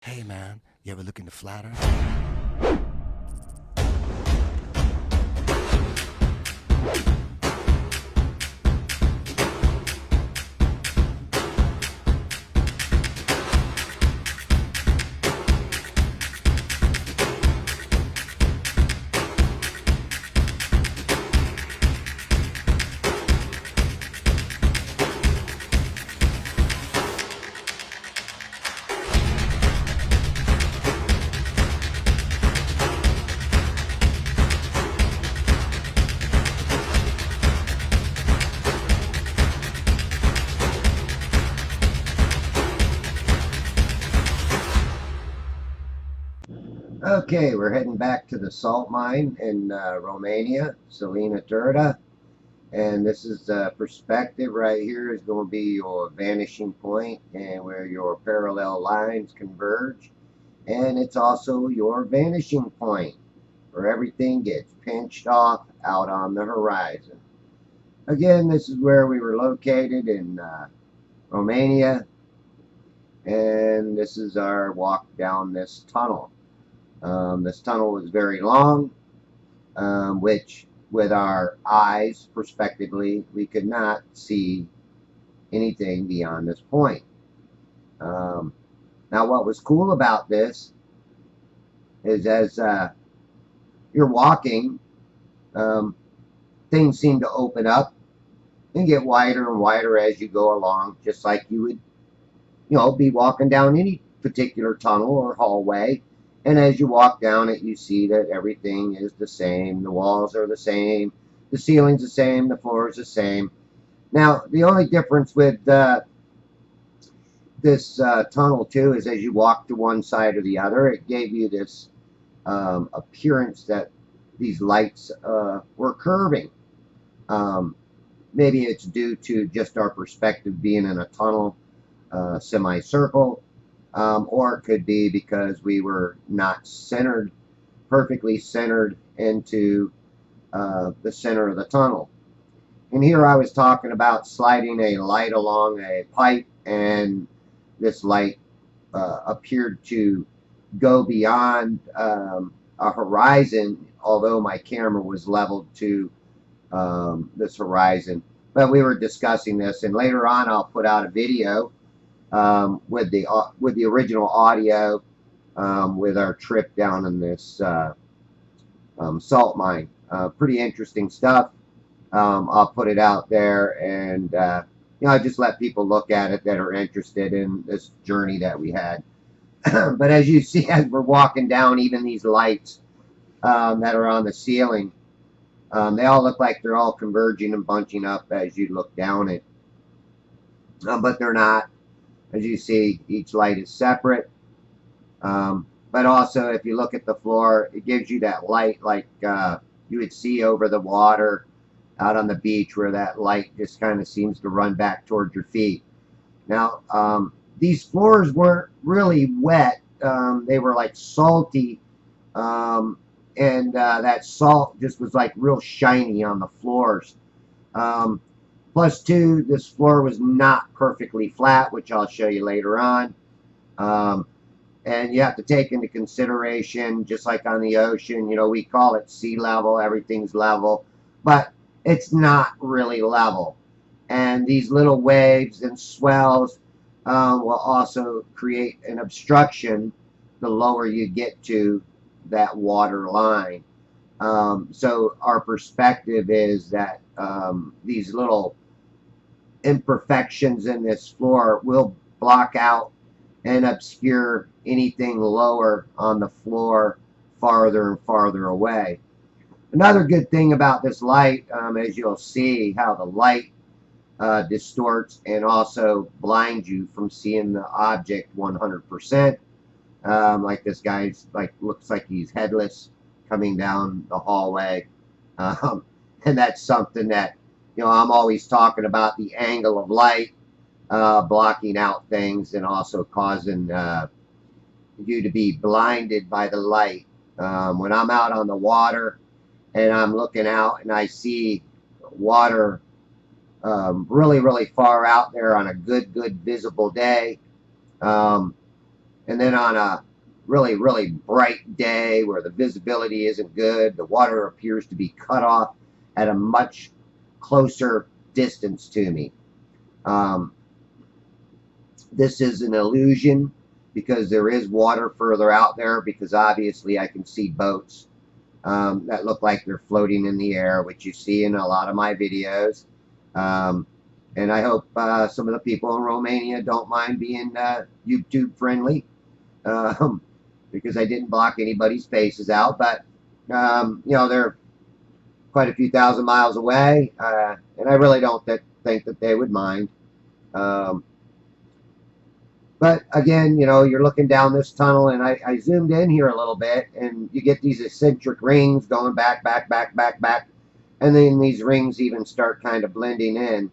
Hey man, you ever look into flat Earth? Okay, we're heading back to the salt mine in Romania, Salina Turda, and this is the perspective right here is going to be your vanishing point and where your parallel lines converge, and it's also your vanishing point where everything gets pinched off out on the horizon. Again, this is where we were located in Romania, and this is our walk down this tunnel. This tunnel was very long, which with our eyes, prospectively, we could not see anything beyond this point. Um, Now, what was cool about this is as you're walking, um, things seem to open up and get wider and wider as you go along, just like you would, be walking down any particular tunnel or hallway. And as you walk down it, you see that everything is the same. The walls are the same. The ceiling's the same. The floor is the same. Now, the only difference with this tunnel, too, is as you walk to one side or the other, it gave you this appearance that these lights were curving. Um, Maybe it's due to just our perspective being in a tunnel, semicircle, or it could be because we were not centered, perfectly centered into the center of the tunnel. And here I was talking about sliding a light along a pipe, and this light appeared to go beyond a horizon, although my camera was leveled to this horizon. But we were discussing this, and later on I'll put out a video with the original audio with our trip down in this salt mine. Pretty interesting stuff. I'll put it out there, and I just let people look at it that are interested in this journey that we had. But as you see, as we're walking down, even these lights that are on the ceiling, they all look like they're all converging and bunching up as you look down it. But they're not. As you see, each light is separate. But also, if you look at the floor, it gives you that light like you would see over the water out on the beach, where that light just kind of seems to run back towards your feet. Now, these floors weren't really wet. They were like salty, and that salt just was like real shiny on the floors. Plus, two, this floor was not perfectly flat, which I'll show you later on. And you have to take into consideration, just like on the ocean, we call it sea level, everything's level, but it's not really level. And these little waves and swells will also create an obstruction the lower you get to that water line. So our perspective is that these little imperfections in this floor will block out and obscure anything lower on the floor farther and farther away. Another good thing about this light, as you'll see, how the light distorts and also blinds you from seeing the object 100%. Like this guy's looks like he's headless coming down the hallway, and that's something that I'm always talking about, the angle of light blocking out things and also causing you to be blinded by the light. When I'm out on the water and I'm looking out and I see water really, really far out there on a good visible day, And then on a really, really bright day where the visibility isn't good, the water appears to be cut off at a much closer distance to me. This is an illusion because there is water further out there, because obviously I can see boats that look like they're floating in the air, which you see in a lot of my videos. And I hope some of the people in Romania don't mind being YouTube friendly, because I didn't block anybody's faces out. But, you know, they're quite a few thousand miles away, and I really don't think that they would mind. But again, you know, you're looking down this tunnel, and I zoomed in here a little bit, and you get these eccentric rings going back, back, back, back, back. And then these rings even start kind of blending in.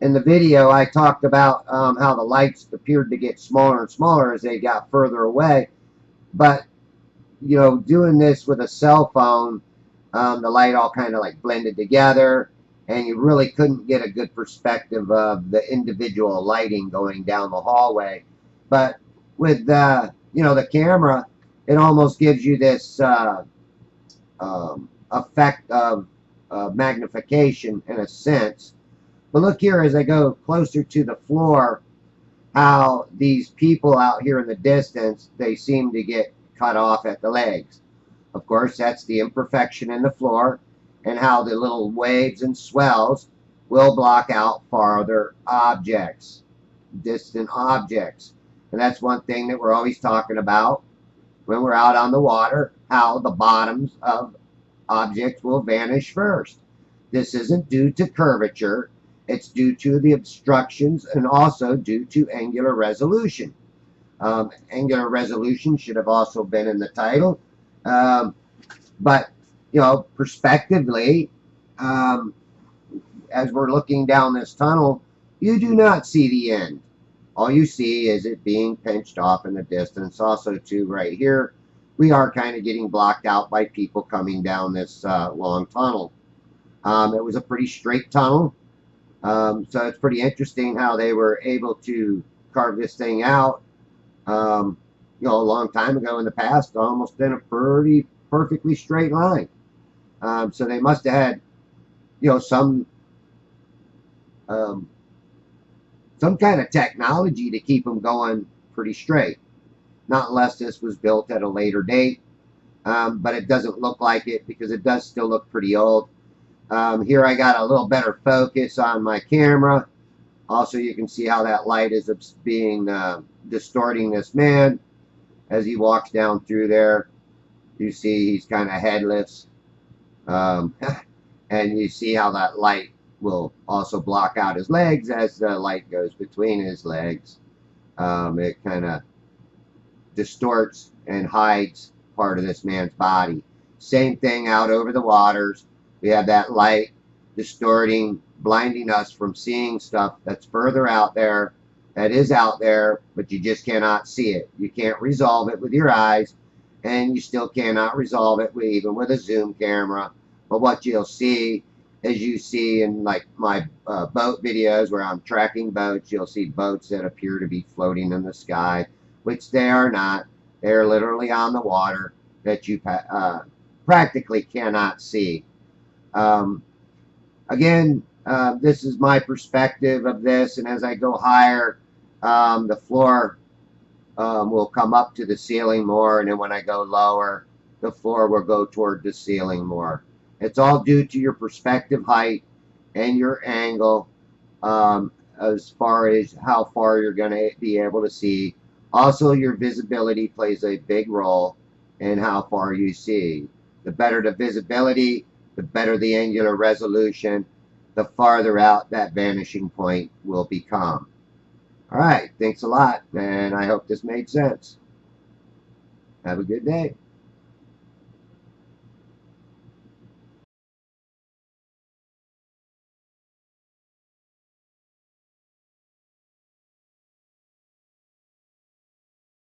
In the video, I talked about how the lights appeared to get smaller and smaller as they got further away. But, you know, doing this with a cell phone, the light all kind of like blended together, and you really couldn't get a good perspective of the individual lighting going down the hallway. But with you know, the camera, it almost gives you this effect of magnification in a sense. But look here, as I go closer to the floor, how these people out here in the distance, they seem to get cut off at the legs. Of course, that's the imperfection in the floor, and how the little waves and swells will block out farther objects, distant objects. And that's one thing that we're always talking about when we're out on the water, how the bottoms of objects will vanish first. This isn't due to curvature. It's due to the obstructions, and also due to angular resolution. Angular resolution should have also been in the title. But, you know, prospectively, as we're looking down this tunnel, you do not see the end. All you see is it being pinched off in the distance. Also, too, right here, we are kind of getting blocked out by people coming down this long tunnel. It was a pretty straight tunnel. So it's pretty interesting how they were able to carve this thing out, you know, a long time ago in the past, almost in a pretty perfectly straight line. So they must have had, you know, some kind of technology to keep them going pretty straight. Not unless this was built at a later date, but it doesn't look like it, because it does still look pretty old. Here I got a little better focus on my camera. Also, you can see how that light is being distorting this man as he walks down through there. You see he's kind of headless. And you see how that light will also block out his legs as the light goes between his legs. It kind of distorts and hides part of this man's body. Same thing out over the waters. We have that light distorting, blinding us from seeing stuff that's further out there, that is out there, but you just cannot see it. You can't resolve it with your eyes, and you still cannot resolve it even with a zoom camera. But what you'll see, as you see in like my boat videos where I'm tracking boats, you'll see boats that appear to be floating in the sky, which they are not. They're literally on the water that you practically cannot see. Again, this is my perspective of this, and as I go higher, the floor will come up to the ceiling more, and then when I go lower, the floor will go toward the ceiling more. It's all due to your perspective height and your angle, as far as how far you're going to be able to see. Also, your visibility plays a big role in how far you see. The better the visibility, the better the angular resolution, the farther out that vanishing point will become. All right, thanks a lot, and I hope this made sense. Have a good day.